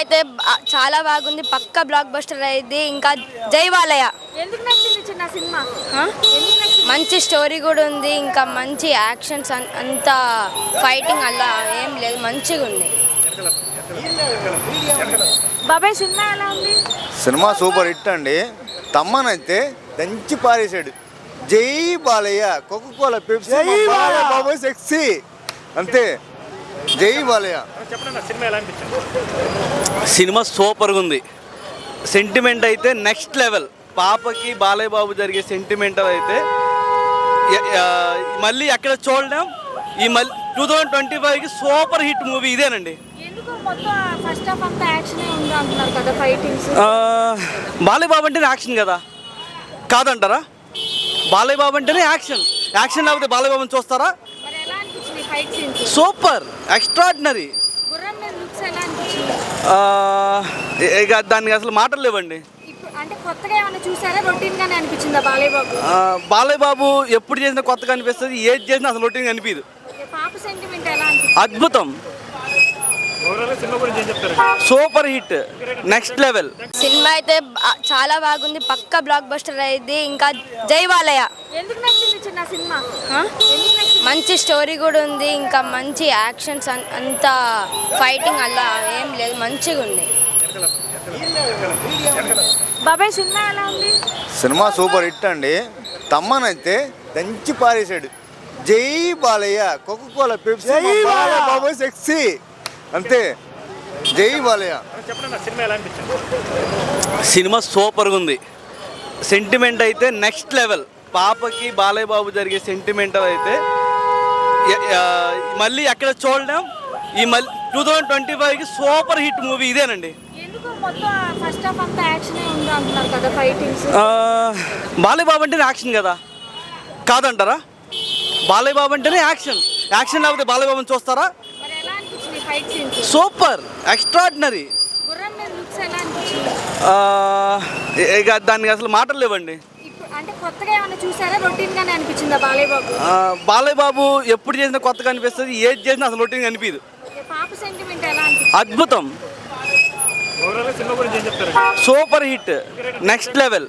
అయితే చాలా బాగుంది. పక్క బ్లాక్ బస్టర్ అయింది. ఇంకా జై బాలయ్య. ఎందుకు నచ్చింది చిన్న సినిమా? మంచి స్టోరీ కూడా ఉంది. ఇంకా మంచి యాక్షన్స్ అంత ఫైటింగ్ అలా ఏం లేదు, మంచిగా ఉంది. బాబాయ్ సినిమా ఎలా ఉంది? సినిమా సూపర్ హిట్ అండి. తమ్మనైతే దంచి పారేశాడు. జై బాలయ్య, కోకోకోలా, పెప్సీ, బాబాయ్ సెక్సీ, అంతే. జై బాలయ్య. సినిమా సూపర్గా ఉంది. సెంటిమెంట్ అయితే నెక్స్ట్ లెవెల్. పాపకి బాలయ్య బాబు జరిగే సెంటిమెంటల్ అయితే మళ్ళీ ఎక్కడ చూడడం. ఈ మళ్ళీ 2025కి సూపర్ హిట్ మూవీ ఇదేనండి. ఎందుకు మొత్తం ఫస్ట్ హాఫ్ అంతా యాక్షనే ఉంది అంటున్నారు కదా, ఫైటింగ్స్. బాలయ్య బాబు అంటేనే యాక్షన్ కదా, కాదంటారా? బాలయ్య బాబు అంటేనే యాక్షన్. యాక్షన్ లేకపోతే బాలయ్య బాబుని చూస్తారా? మరి ఎలా అనిపించింది ఫైట్ సీన్స్? Super, extraordinary. గుర్రం మీద లుక్స్ ఎలా అనిపించింది? ఇక దానికి అసలు మాటలు లేవండి. అంటే కొత్తగా ఏమైనా చూసారా? రొటీన్ గానే అనిపించిందా బాలయ్య బాబు? బాలయ్య బాబు ఎప్పుడు చేసినా కొత్తగా అనిపిస్తుంది, ఏది చేసినా అసలు రొటీన్ అనిపించదు. పాప సెంటిమెంట్ ఎలా అనిపించింది? అద్భుతం, super hit, next level. Cinema అయితే చాలా బాగుంది. పక్క బ్లాక్ బస్టర్ అయింది. ఇంకా జై బాలయ్య. ఎందుకు నచ్చింది చిన్న సినిమా? మంచి స్టోరీ కూడా ఉంది. ఇంకా మంచి యాక్షన్స్ అంత ఫైటింగ్ అలా ఏం లేదు, మంచిగా ఉంది. బాబాయ్ సినిమా ఎలా ఉంది? సినిమా సూపర్ హిట్ అండి. తమ్మనైతే దంచి పారేశాడు. జై బాలయ్య, కోకోకోలా, పెప్సీ, బాబాయ్ సెక్సీ, అంతే. జై బాలయ్య. సినిమా సూపర్గా ఉంది. సెంటిమెంట్ అయితే నెక్స్ట్ లెవెల్. పాపకి బాలయ్య బాబు జరిగే సెంటిమెంటల్ అయితే మళ్ళీ ఎక్కడ చూడడం. ఈ మళ్ళీ 2025కి సూపర్ హిట్ మూవీ ఇదేనండి. ఎందుకు మొత్తం ఫస్ట్ హాఫ్ అంతా యాక్షనే ఉంది అంటున్నారు కదా, ఫైటింగ్స్. బాలయ్య బాబు అంటేనే యాక్షన్ కదా, కాదంటారా? బాలయ్య బాబు అంటేనే యాక్షన్. యాక్షన్ లేకపోతే బాలయ్య బాబుని చూస్తారా? మరి ఎలా అనిపించింది ఫైట్ సీన్స్? Super, extraordinary. గుర్రం మీద లుక్స్ ఎలా అనిపించింది? ఇక దానికి అసలు మాటలు లేవండి. అంటే కొత్తగా ఏమైనా చూసారా? రొటీన్ గానే అనిపించిందా బాలయ్య బాబు? బాలయ్య బాబు ఎప్పుడు చేసినా కొత్తగా అనిపిస్తుంది, ఏది చేసినా అసలు రొటీన్ అనిపించదు. పాప సెంటిమెంట్ ఎలా అనిపించింది? అద్భుతం, సూపర్ హిట్, నెక్స్ట్ లెవెల్.